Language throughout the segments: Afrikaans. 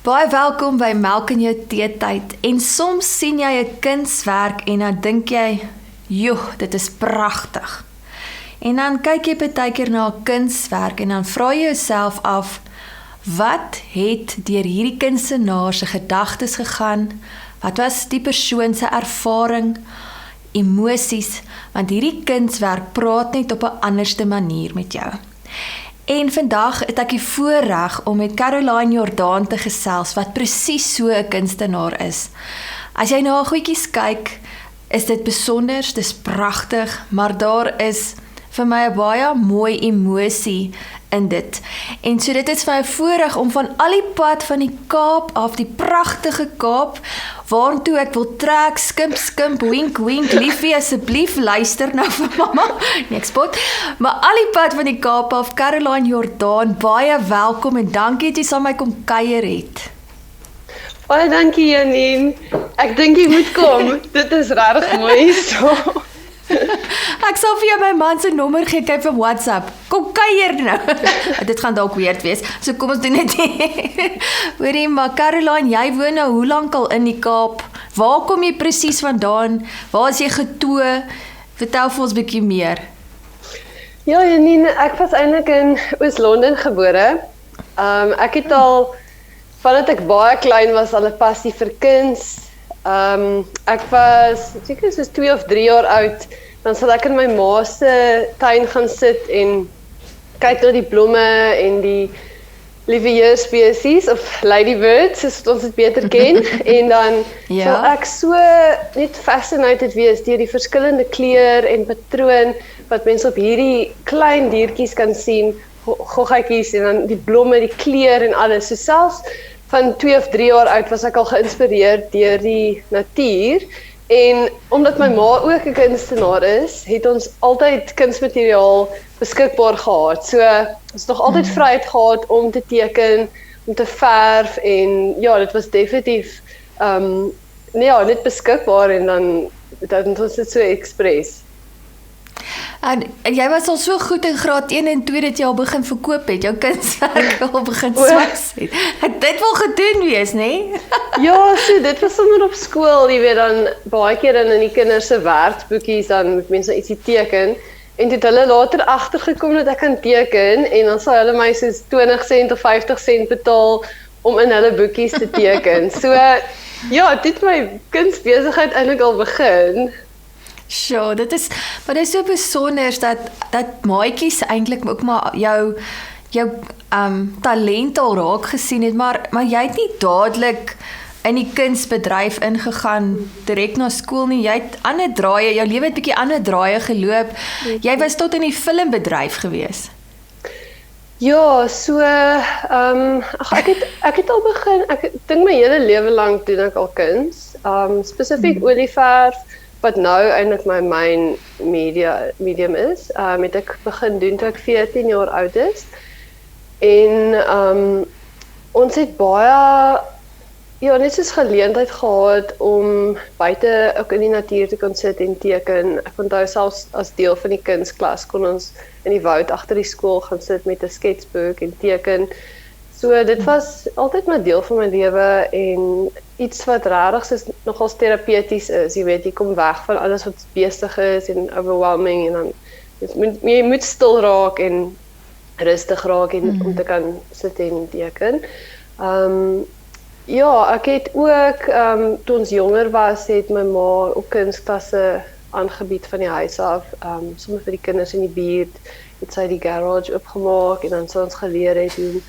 Baie welkom by Melk in jou teetyd. En soms sien jy 'n kunswerk en dan dink jy, "Joh, dit is pragtig." En dan kyk jy partykeer na 'n kunswerk en dan vra jy jouself af, wat het deur hierdie kunstenaar se gedagtes gegaan? Wat was die persoon se ervaring, emosies? Want hierdie kunswerk praat net op 'n anderste manier met jou. En vandag het ek die voorreg om met Caroline Jordaan te gesels, wat presies so 'n kunstenaar is. As jy na haar goedjies kyk, is dit besonders, dis pragtig, maar daar is vir my 'n baie mooi emosie in dit. En so dit is vir my voorreg om van al die pad van die Kaap af, die pragtige Kaap, waartoe ek wil trek, skimp, wink, liefie, asseblief, luister nou vir mamma, nee, ek spot, maar al die pad van die Kaap af, Caroline Jordaan, baie welkom en dankie dat jy saam my kom kuier het. Baie dankie Janine, ek dink jy moet kom, dit is regtig mooi so. Ek sal vir jou my man se nommer gee, kyk vir WhatsApp. Kom kuier nou. Dit gaan dalk weird wees. So kom ons doen dit. Hoorie, maar Caroline, jy woon nou hoe lank al in die Kaap? Waar kom jy presies vandaan? Waar is jy getoe? Vertel vir ons 'n bietjie meer. Ja, Janine, ek was eintlik in Oos-London gebore. Ek het al vandat ek baie klein was al 'n passie vir kuns. Ek was seker soos 2 of 3 jaar oud, dan sal ek in my ma se tuin gaan sit en kyk na die blomme en die lieveheerspesies of ladybirds, soos ons dit beter ken, en dan sal ek so net fascinated wees deur die verskillende kleur en patroon wat mense op hierdie klein diertjies kan sien, goggetjies en dan die blomme, die kleur en alles. So selfs van 2 of 3 jaar oud was ek al geïnspireer deur die natuur. En omdat my ma ook 'n kunstenaar is, het ons altyd kunsmateriaal beskikbaar gehad. So ons het nog altyd vryheid gehad om te teken, om te verf en ja, dit was definitief net beskikbaar en dan het ons dit so expres. En jy was al so goed in graad 1 en 2 dat jy al begin verkoop het, jou kunswerk al begin swys het. Dit wil gedoen wees, nê? Ja, so dit was sommer op skool, jy weet dan baie keer in die kinders se werkboekies dan moet mense ietsie teken en toe het hulle later agtergekom dat ek kan teken en dan sal hulle my soos 20 sent of 50 sent betaal om in hulle boekies te teken. So ja, dit het my kunsbesigheid eintlik al begin. Sure, dit is so besonder dat maatjies eintlik ook maar jou talent al raak gesien het, maar jy het nie dadelik in die kunsbedryf ingegaan direk na skool nie. Jy het ander draaie, jou lewe het bietjie ander draaie geloop. Jy was tot in die filmbedryf gewees. Ja, so ek het al begin, ek dink my hele lewe lank doen ek al kuns, spesifiek olieverf, wat nou eintlik my main medium is, het ek begin doen toe ek 14 jaar oud is. En ons het baie, net soos geleentheid gehad om buite ook in die natuur te kon sit en teken. Ek onthou selfs as deel van die kunsklas kon ons in die woud agter die skool gaan sit met 'n sketsboek en teken. So dit was altyd maar deel van my lewe en iets wat regtig nogals terapeuties is. Jy weet, jy kom weg van alles wat besig is en overwhelming en dan jy moet stil raak en rustig raak en om te kan sit en teken. Ek het ook toe ons jonger was, het my ma ook kunstklasse aangebied van die huis af. Sommige vir die kinders in die buurt het sy die garage oopgemaak en dan sou ons geleer het hoe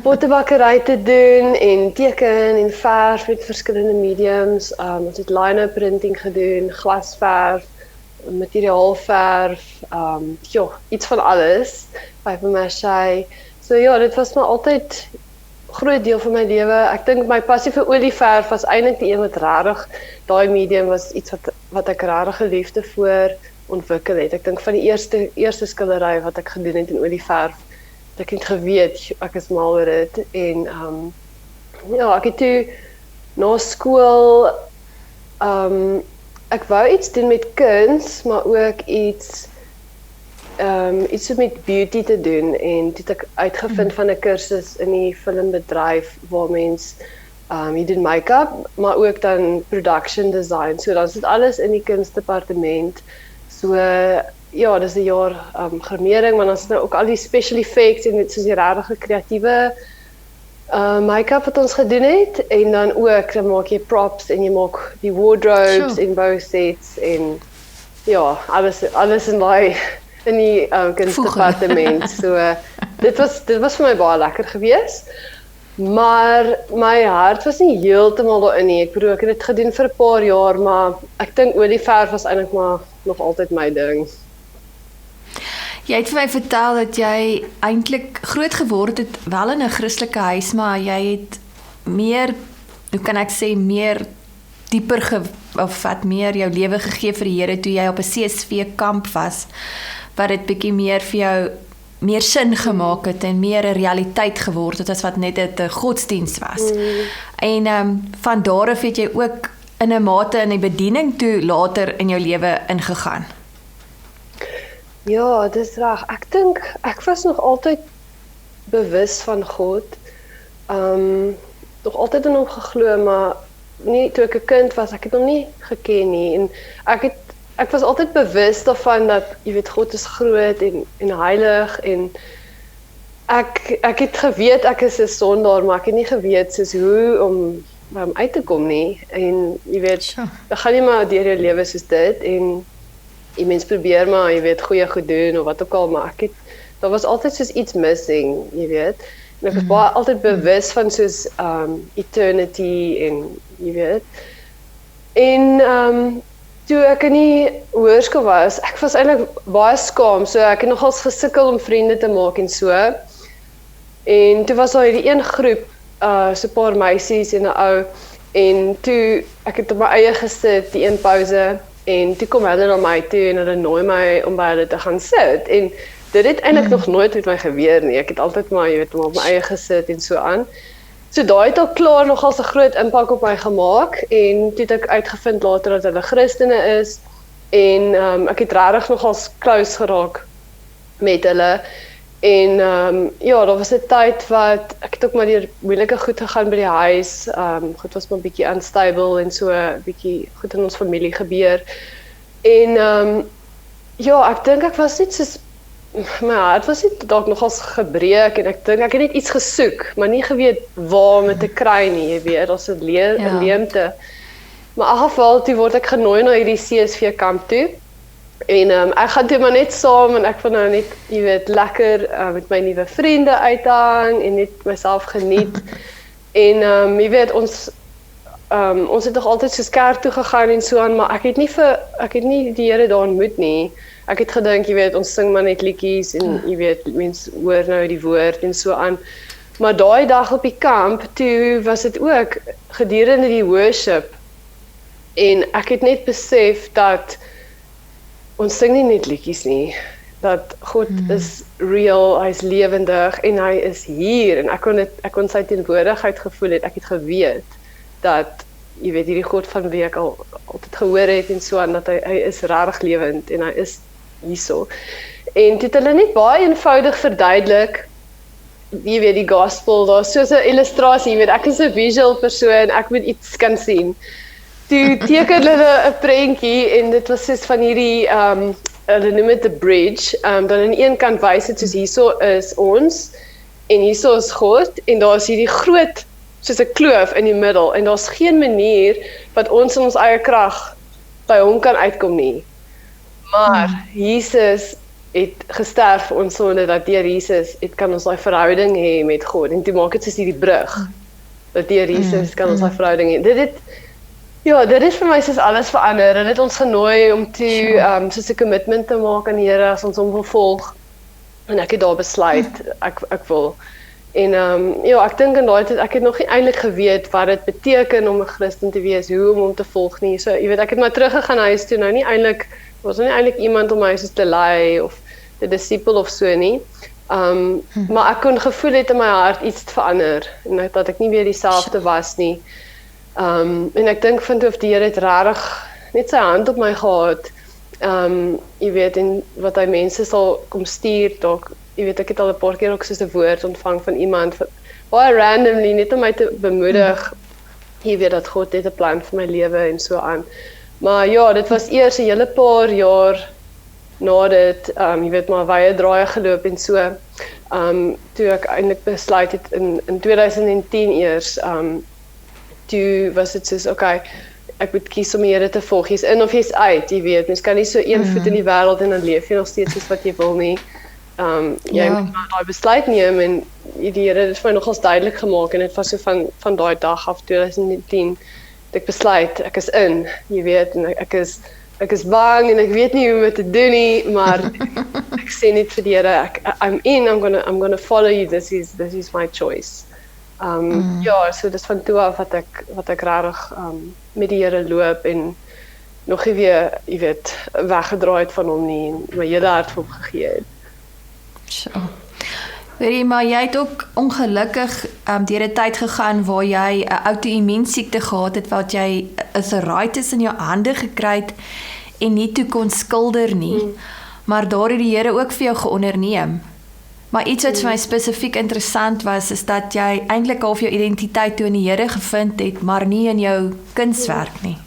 pottebakkery te doen en teken en verf met verskillende mediums. Ons het lino printing gedoen, glasverf, materiaalverf, iets van alles, papier-mâché. So ja, dit was maar altyd 'n groot deel van my lewe. Ek dink my passie vir olieverf was eintlik die een wat regtig, daai medium was iets wat ek regtig 'n liefde voor ontwikkel het. Ek dink van die eerste skildery wat ek gedoen het in olieverf, ek het geweet, ek is mal oor dit, en ek het toe na skool, ek wou iets doen met kuns, maar ook iets iets met beauty te doen en toe het ek uitgevind van 'n kursus in die filmbedryf waar mens jy doen make-up, maar ook dan production design. So dan sit alles in die kunsdepartement. So ja, dis 'n jaar grimering, maar dan is nou ook al die special effects en dit soos die regtig kreatiewe make-up wat ons gedoen het en dan ook dan maak jy props en jy maak die wardrobes en bow sets en ja, alles in die kunstdepartement. So dit was vir my baie lekker gewees. Maar my hart was nie heeltemal daarin nie. Ek bedoel ek het dit gedoen vir 'n paar jaar, maar ek dink olieverf was eintlik maar nog altyd my ding. Jy het vir my vertel dat jy eintlik groot geword het wel in 'n Christelike huis, maar jy het meer, hoe kan ek sê, meer dieper of wat meer jou lewe gegee vir die Here toe jy op 'n CSV kamp was, wat dit bietjie meer vir jou meer sin gemaak het en meer 'n realiteit geword het as wat net 'n godsdiens was. En van daar af het jy ook in 'n mate in die bediening toe later in jou lewe ingegaan. Ja, dis reg. Ek dink ek was nog altyd bewus van God. Nog altyd in hom geglo, maar nie toe ek 'n kind was, ek het hom nie geken nie en ek was altyd bewus daarvan dat jy weet God is groot en heilig en ek het geweet ek is 'n sondaar, maar ek het nie geweet soos hoe om by hom uit te kom nie. En jy weet, dan gaan jy maar deur jou lewe soos dit en jy mens probeer maar, jy weet, goeie goed doen of wat ook al, maar daar was altyd soos iets missing, jy weet. En ek was baie altyd bewus van soos eternity en jy weet. En toe ek in die hoërskool was, ek was eintlik baie skaam, so ek het nogals gesukkel om vriende te maak en so. En toe was daar hierdie een groep, so 'n paar meisies en 'n ou, en toe ek het op my eie gesit die een pouse en toe kom hulle na my toe en hulle nooi my om by hulle te gaan sit. En dit het eintlik nog nooit met my gebeur nie. Ek het altyd maar, jy weet, op my eie gesit en so aan. So daai het al klaar nogals 'n groot impak op my gemaak en toe het ek uitgevind later dat hulle Christene is en ek het regtig nogals close geraak met hulle. En ja, daar was 'n tyd wat ek het ook maar deur moeilike goed gegaan by die huis. Goed was maar 'n bietjie unstable en so 'n bietjie goed in ons familie gebeur. En ja, ek dink ek was net soos my hart was net dalk nogals gebreek en ek dink ek het net iets gesoek, maar nie geweet waar om dit te kry nie, jy weet, daar's 'n leemte. Maar in elk geval toe word ek genooi na hierdie CSV kamp toe. En ek gaan toe maar net saam en ek van nou net, jy weet, lekker met my nuwe vriende uithang en net myself geniet. En jy weet, ons het nog altyd so kerk toe gegaan en so aan, maar ek het nie die Here daar ontmoet nie. Ek het gedink, jy weet, ons sing maar net liedjies en jy weet, mense hoor nou die woord en so aan. Maar daai dag op die kamp, toe was dit ook gedurende die worship. En ek het net besef dat ons sing nie net liedjies nie, dat God is real, hy is lewendig en hy is hier en ek kon sy teenwoordigheid gevoel het, ek het geweet dat, jy weet, hierdie God van wie ek altyd gehoor het en so aan, dat hy is regtig lewend en hy is hierso. En toe het hulle net baie eenvoudig verduidelik, jy weet, die gospel, daar is soos 'n illustrasie, jy weet, ek is 'n visual persoon, ek moet iets kan sien. Toe teken hulle 'n prentjie en dit was soos van hierdie hulle noem dit 'n bridge. Dan aan die een kant wys dit soos hierso is ons en hierso is God en daar is hierdie groot soos 'n kloof in die middel en daar's geen manier wat ons in ons eie krag by hom kan uitkom nie. Maar Jesus het gesterf vir ons sonde, dat deur Jesus kan ons daai verhouding hê met God en toe maak dit soos hierdie brug. Dat deur Jesus kan ons daai verhouding hê. Dit is vir my soos alles verander. Hulle het ons genooi om toe soos 'n commitment te maak aan die Here as ons hom wil volg. En ek het daar besluit, ek wil. En ek dink in daai tyd, ek het nog nie eintlik geweet wat dit beteken om 'n Christen te wees, hoe om hom te volg nie. So, jy weet, ek het maar teruggegaan huis toe, nou nie eintlik, was nie eintlik iemand om my soos te lei of te disipel of so nie. Maar ek kon gevoel het in my hart iets te verander en dat ek nie weer dieselfde was nie. En ek dink vind of die Here het regtig net sy hand op my gehad Jy weet, en wat hy mense sal kom stuur, dalk, jy weet, ek het al 'n paar keer ook soos 'n woord ontvang van iemand, baie randomly, net om my te bemoedig, jy weet dat God het 'n plan vir my lewe en so aan. Maar ja, dit was eers 'n hele paar jaar na dit, jy weet, maar wye draaie geloop en so, toe ek eintlik besluit het in 2010 eers, toe was dit soos, okay, ek moet kies om die Here te volg, jy's in of jy's uit, jy weet, mens kan nie so een voet in die wêreld en dan leef jy nog steeds soos wat jy wil nie. Jy moet maar daai besluit neem en die Here het dit vir my nogals duidelik gemaak en dit was so van daai dag af 2010 dat ek besluit ek is in, jy weet, en ek is bang en ek weet nie hoe om dit te doen nie, maar ek sê net vir die Here, I'm in, I'm gonna follow you, this is my choice. Ja, so dis van toe af wat ek regtig met die Here loop en nog nie weer, jy weet, weggedraai het van hom nie en my hele hart vir hom gegee het. So. Weet jy, maar jy het ook ongelukkig deur 'n tyd gegaan waar jy 'n outoimmuun siekte gehad het wat jy 'n arthritis in jou hande gekry het en nie toe kon skilder nie. Maar daar het die Here ook vir jou geonderneem. Maar iets wat vir my spesifiek interessant was, is dat jy eintlik half jou identiteit toe in die Here gevind het, maar nie in jou kunswerk nie.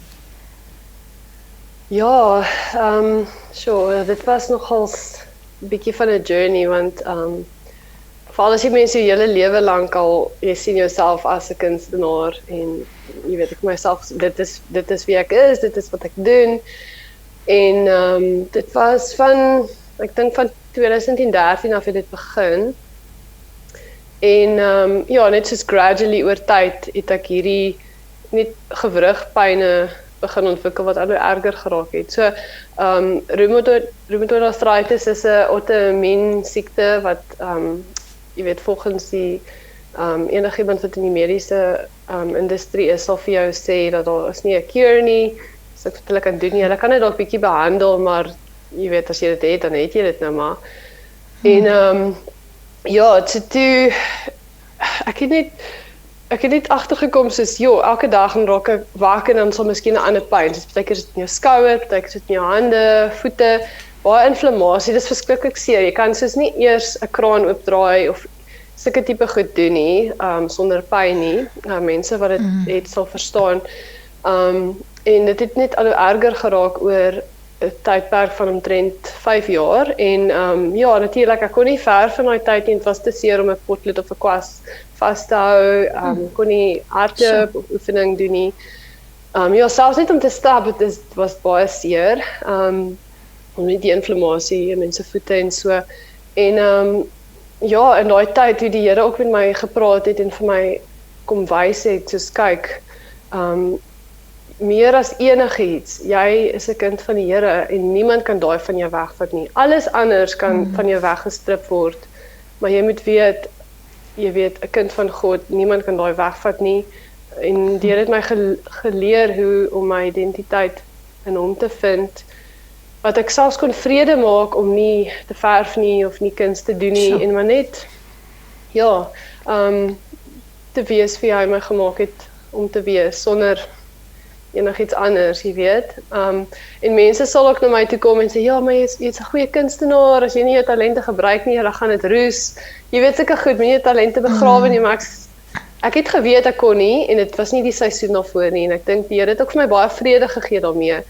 Ja, sure, dit was nogals 'n bietjie van 'n journey, want veral as jy mense jou hele lewe lank al, jy sien jouself as 'n kunstenaar en jy weet ek myself, dit is wie ek is, dit is wat ek doen. En dit was ek dink van 2013 af het dit begin. En ja, net soos gradually oor tyd het ek hierdie net gewrigpyne begin ontwikkel wat al hoe erger geraak het. So, rheumatoid arthritis is 'n auto-immuun siekte wat, jy weet, volgens die enigiemand wat in die mediese industrie is, sal vir jou sê dat daar is nie 'n cure nie, so ek wat hulle kan doen nie. Hulle kan dit dalk bietjie behandel, maar jy weet, as jy dit het, dan het jy dit nou maar. En ja, toe ek het net agtergekom soos, elke dag dan raak ek wakker en dan sal miskien 'n ander pyn. Dis partykeer is dit in jou skouer, partykeer is dit in jou hande, voete, baie inflammasie, dis verskriklik seer. Jy kan soos nie eers 'n kraan oopdraai of sulke tipe goed doen nie, sonder pyn nie. Mense wat dit het sal verstaan. En dit het net al hoe erger geraak oor 'n tydperk van omtrent 5 jaar en ja, natuurlik ek kon nie ver van daai tyd nie, dit was te seer om 'n potlood of 'n kwas vas te hou, kon nie hardloop of oefening doen nie. Ja, selfs net om te stap, dit was baie seer. Om net die inflammasie in mense voete en so. En ja, in daai tyd toe die Here ook met my gepraat het en vir my kom wys het, soos kyk, meer as enigiets, jy is 'n kind van die Here en niemand kan daai van jou wegvat nie. Alles anders kan van jou weggestrip word, maar jy moet weet, jy weet, 'n kind van God, niemand kan daai wegvat nie. En die Here het my geleer hoe om my identiteit in hom te vind, wat ek selfs kon vrede maak om nie te verf nie of nie kuns te doen nie, en maar net, ja, te wees wie hy my gemaak het om te wees, sonder enigiets anders, jy weet. En mense sal ook na my toe kom en sê, ja, maar jy's 'n goeie kunstenaar, as jy nie jou talente gebruik nie, dan gaan dit roes. Jy weet sulke goed, moenie jou talente begrawe nie, maar ek het geweet ek kon nie, en dit was nie die seisoen daarvoor nie, en ek dink die Here het ook vir my baie vrede gegee daarmee,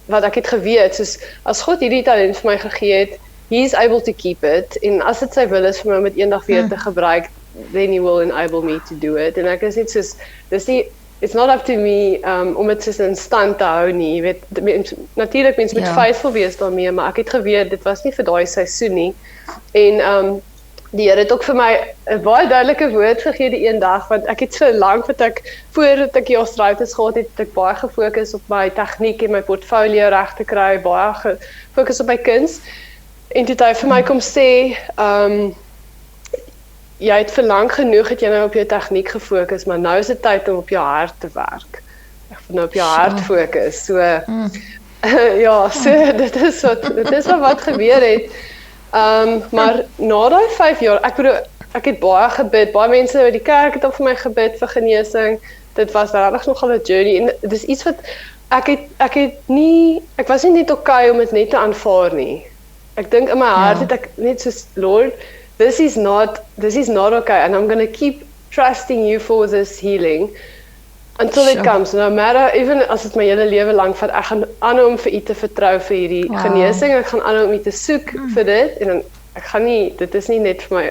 wat ek het geweet, soos, as God hierdie talent vir my gegee het, he is able to keep it, en as dit sy wil is vir my om dit eendag weer te gebruik, then he will enable me to do it, en ek is net soos, dis nie, it's not up to me om dit soos in stand te hou nie, jy weet, natuurlik mense moet faithful wees daarmee, maar ek het geweet, dit was nie vir daai seisoen nie, en die Here het ook vir my 'n baie duidelike woord gegee die een dag, want ek het so lank voordat ek die arthritis gehad het, ek baie gefokus op my tegniek en my portfolio reg te kry, baie gefokus op my kuns, en toe het hy vir my kom sê, jy het vir lank genoeg het jy nou op jou tegniek gefokus, maar nou is dit tyd om op jou hart te werk. Ek wil nou op jou hart fokus, so, ja, so, dit is wat gebeur het, maar na daai 5 jaar, ek het baie gebid, baie mense uit die kerk het op vir my gebid vir genesing, dit was regtig nogal 'n journey, en dit is iets wat ek was nie net okay om dit net te aanvaar nie. Ek dink in my hart het ek net soos Lord, this is not okay and I'm going to keep trusting you for this healing until it comes. No matter, even as dit my hele lewe lank vat, ek gaan aanhou om vir u te vertrou vir hierdie genesing, ek gaan aanhou om u te soek vir dit en dan ek gaan nie, dit is nie net vir my,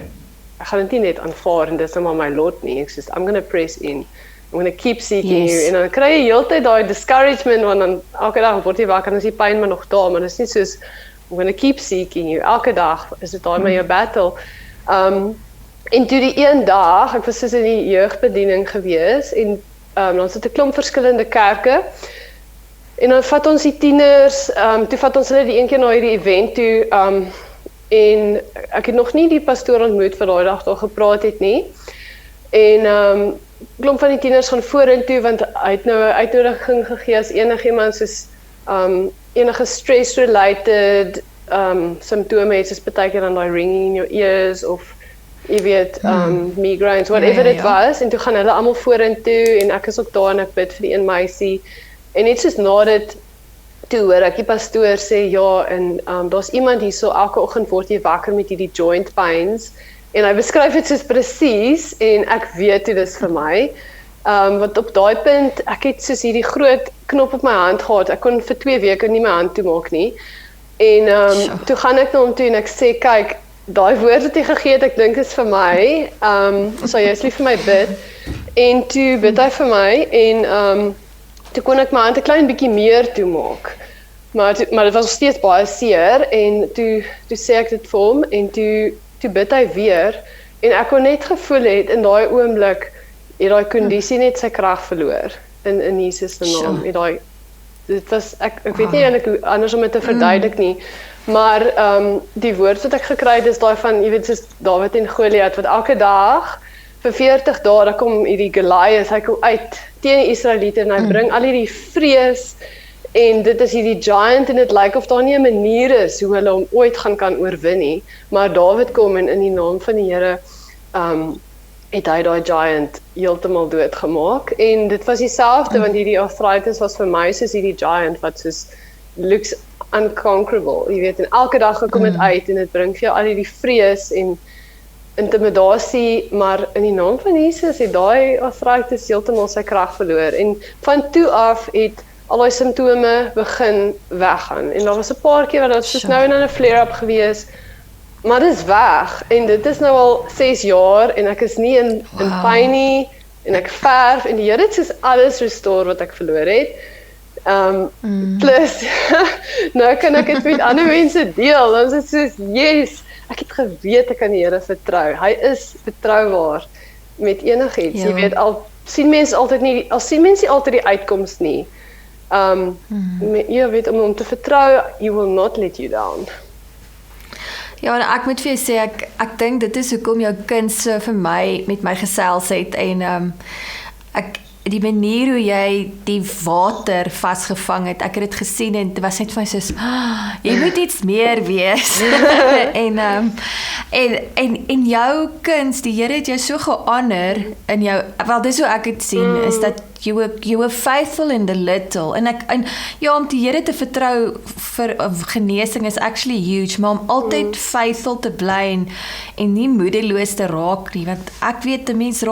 ek gaan dit nie net aanvaar en dis nou maar my lot nie. Ek sê I'm going to press in. I'm going to keep seeking you. En dan kry jy heeltyd daai discouragement want dan elke dag word jy wakker en is die pyn maar nog daar, maar dit is nie soos I'm going to keep seeking you. Elke dag is dit daai met jou battle. En toe die een dag, ek was soos in die jeugbediening gewees en dan sit 'n klomp verskillende kerke en dan vat ons die tieners, toe vat ons hulle die een keer na hierdie event toe en ek het nog nie die pastoor ontmoet vir daai dag daar gepraat het nie. En klomp van die tieners gaan vorentoe want hy het nou 'n uitnodiging gegee as enigiemand soos enige stress-related symptome het, soos partykeer dan daai ringing in your ears of jy weet migraines, whatever it was, en toe gaan hulle almal vorentoe en ek is ook daar en ek bid vir die een meisie en net soos na dit toe hoor ek die pastoor sê ja en daar's iemand hierso elke oggend word jy wakker met hierdie joint pains en hy beskryf dit soos presies en ek weet hoe dis vir my. Want op daai punt, ek het soos hierdie groot knop op my hand gehad, ek kon vir 2 weke nie my hand toemaak nie. En toe gaan ek na hom toe en ek sê, kyk, daai woord wat jy gegee het, ek dink is vir my, sal jy asseblief vir my bid. En toe bid hy vir my en toe kon ek my hand 'n klein bietjie meer toemaak. Maar dit was nog steeds baie seer en toe sê ek dit vir hom en toe bid hy weer en ek kon net gevoel het in daai oomblik het daai kondisie net sy krag verloor in Jesus se naam. Dit was ek weet nie eintlik hoe anders om dit te verduidelik nie, maar die woord wat ek gekry het is daai van jy weet soos Dawid en Goliat wat elke dag vir 40 dae dan kom hierdie Goliath, hy kom uit teen die Israeliete en hy bring al hierdie vrees en dit is hierdie giant en dit lyk of daar nie 'n manier is hoe hulle hom ooit kan oorwin nie, maar Dawid kom en in die naam van die Here het hy daai giant heeltemal doodgemaak en dit was dieselfde want hierdie arthritis was vir my soos hierdie giant wat soos looks unconquerable, jy weet en elke dag kom dit uit en dit bring vir jou al hierdie vrees en intimidasie, maar in die naam van Jesus het daai arthritis heeltemal sy krag verloor en van toe af het al die simptome begin weggaan en daar was 'n paar keer wat dit nou en dan 'n flare-up gewees. Maar dit is weg en dit is nou al 6 jaar en ek is nie in pyn nie en ek verf en die Here het soos alles restore wat ek verloor het. Plus nou kan ek dit met ander mense deel. Dan is dit soos yes, ek het geweet ek kan die Here vertrou. Hy is betroubaar met enigiets. Jy weet al sien mense altyd nie die uitkoms nie. Jy weet om hom te vertrou, he will not let you down. Ja, en ek moet vir jou sê, ek dink dit is hoekom jou kind so vir my, met my gesels het, en die manier hoe jy die water vasgevang het, ek het dit gesien, en dit was net vir my soos, jy moet iets meer wees, en jou kuns, die Here het jou so gehonour, in jou, wel dis hoe ek het sien, is dat you were faithful in the little, en ja, om die Here te vertrou vir genesing is actually huge, maar om altyd faithful te bly en nie moedeloos te raak nie, want ek weet, mens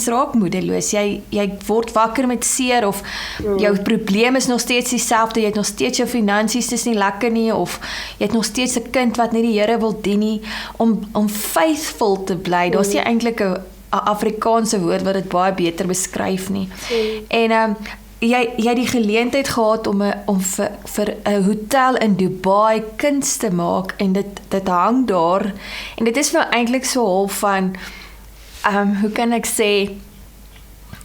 raak moedeloos, jy word wakker met seer, of jou probleem is nog steeds dieselfde, jy het nog steeds jou finansies, dis nie lekker nie, of jy het nog steeds 'n kind wat nie die Here wil dien nie, om faithful te bly, daar's nie eintlik 'n Afrikaanse woord wat dit baie beter beskryf nie. En jy die geleentheid gehad om vir 'n hotel in Dubai kuns te maak en dit hang daar en dit is nou eintlik so half van hoe kan ek sê,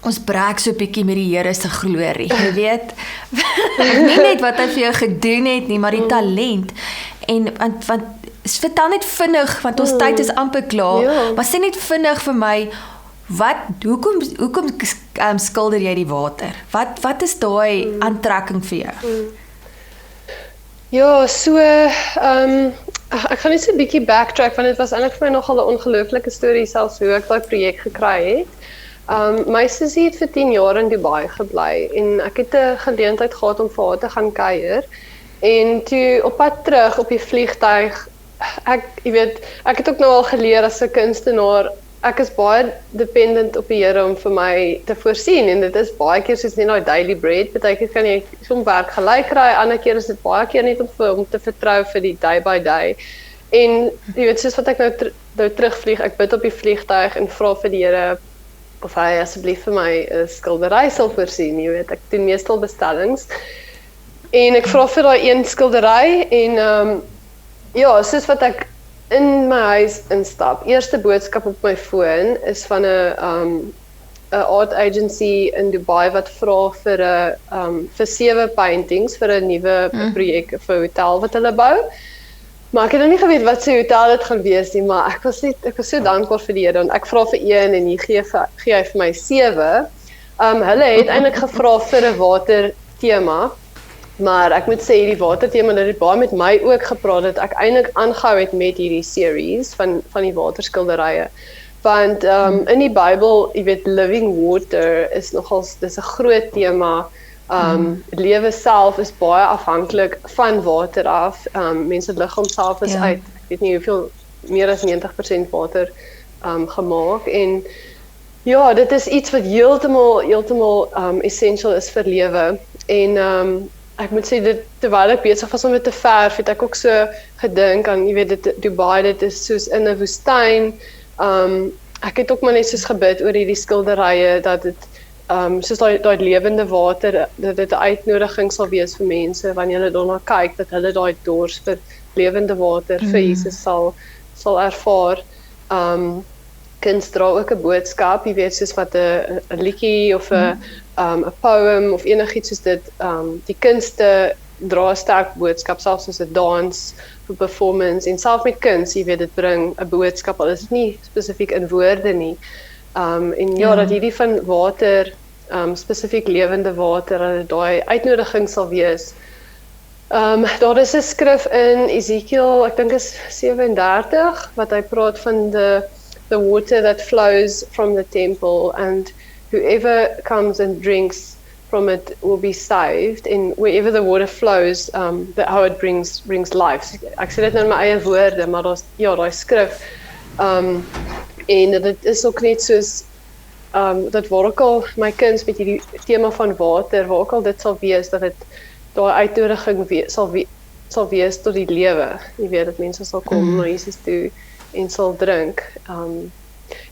ons breek so 'n bietjie met die Here se glorie, jy weet. Nie net wat hy vir jou gedoen het nie, maar die talent en want vertel net vinnig, want ons tyd is amper klaar, maar sê net vinnig vir my, hoekom skilder jy die water? Wat is daai aantrekking vir jou? Ja, so, ek gaan net so 'n bietjie backtrack, want dit was eintlik vir my nogal 'n ongelooflike storie, selfs hoe ek daai projek gekry het. My sussie het vir 10 jaar in Dubai gebly en ek het 'n geleentheid gehad om vir haar te gaan kuier. En toe op pad terug op die vliegtuig, ek het ook nou al geleer as 'n kunstenaar, ek is baie dependent op die Here om vir my te voorsien en dit is baie keer soos net daai daily bread, baie keer kan jy soms werk gelyk kry, ander keer is dit baie keer net om te vertrou vir die day by day. En jy weet soos wat ek nou terugvlieg, ek bid op die vliegtuig en vra vir die Here of hy asseblief vir my 'n skildery sal voorsien, jy weet, ek doen meestal bestellings. En ek vra vir daai een skildery en ja, soos wat ek in my huis instap, eerste boodskap op my foon is van 'n art agency in Dubai wat vra vir 7 paintings vir 'n nuwe projek vir 'n hotel wat hulle bou. Maar ek het nog nie geweet wat se hotel dit gaan wees nie, maar ek was so dankbaar vir die Here en ek vra vir een en hy gee hy vir my 7. Hulle het eintlik gevra vir 'n watertema. Maar ek moet sê hierdie watertema het baie met my ook gepraat dat ek eintlik aangehou het met hierdie series van die waterskilderye. Want in die Bybel, jy weet, living water is dis 'n groot tema. Lewe self is baie afhanklik van water af. Mense liggaam self is uit, ek weet nie hoeveel, meer as 90% water gemaak en ja, dit is iets wat heeltemal essential is vir lewe en ek moet sê terwyl ek besig was om dit te verf, het ek ook so gedink aan, jy weet, Dubai, dit is soos in 'n woestyn. Ek het ook maar net soos gebid oor hierdie skilderye dat dit soos daai lewende water, dat dit 'n uitnodiging sal wees vir mense wanneer hulle daarna kyk, dat hulle daai dors vir lewende water vir Jesus sal ervaar. Kuns dra ook 'n boodskap, jy weet, soos wat 'n liedjie of 'n poem of enigiets soos dit, die kunste dra 'n sterk boodskap, selfs soos 'n dans of performance en self met kuns, jy weet, dit bring 'n boodskap, al is dit nie spesifiek in woorde nie. En ja, dat hierdie van water, spesifiek lewende water, dat daai uitnodiging sal wees. Daar is 'n skrif in Ezekiel, ek dink is 37, wat hy praat van the water that flows from the temple and whoever comes and drinks from it will be saved, and wherever the water flows, how it brings life. Ek sê dit nou in my eie woorde, maar daar's daai skrif. En dit is ook net soos dat waar ook al my kuns met hierdie tema van water, waar ook al dit sal wees, dat dit daai uitnodiging sal wees tot die lewe. Jy weet, dat mense sal kom na Jesus toe en sal drink.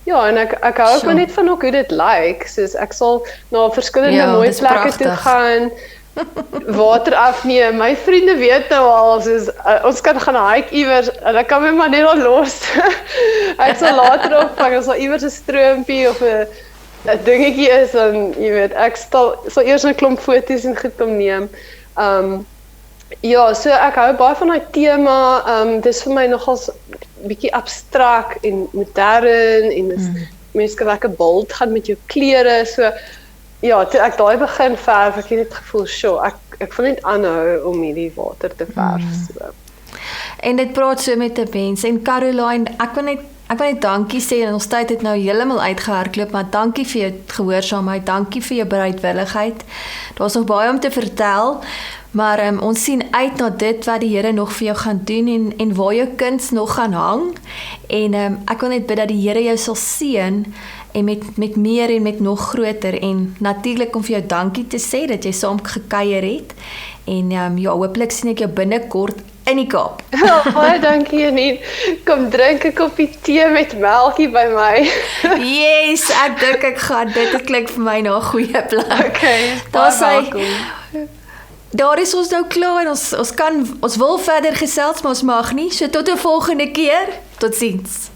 Ja, en ek hou ook net van hoe dit lyk, soos ek sal na verskillende mooi plekke toe gaan, water afneem. My vriende weet nou al, soos, ons kan gaan hike iewers, en ek kan my maar net al los. Ek sal later opvang, as al iewers 'n stroompie of 'n dingetjie is, dan, jy weet, ek sal eers 'n klomp foto's en goed omneem. Ja, so ek hou baie van daai tema, dis vir my nogals bietjie abstrakt en modern, en mense kan lekker bold gaan met jou klere, so, ja, toe ek daai begin verf, ek het net gevoel, ek wil net aanhou om hierdie water te verf, so. En dit praat so met 'n mens, en Caroline, ek wil net dankie sê, en ons tyd het nou heeltemal uitgehardloop, maar dankie vir jou gehoorsaamheid, dankie vir jou bereidwilligheid, daar's nog baie om te vertel, maar ons sien uit na dit wat die Here nog vir jou gaan doen, en waar jou kuns nog gaan hang, en ek wil net bid dat die Here jou sal seën, en met meer en met nog groter, en natuurlik om vir jou dankie te sê, dat jy saam gekuier het, en ja, hopelik sien ek jou binnekort in die Kaap. Baie dankie, Janine. Kom drink 'n koppie tee met melkie by my. Yes, ek dink ek gaan, dit klink vir my na 'n goeie plan. Okay, daar is ons nou klaar, en ons wil verder gesels, maar ons mag nie, so tot 'n volgende keer, totsiens.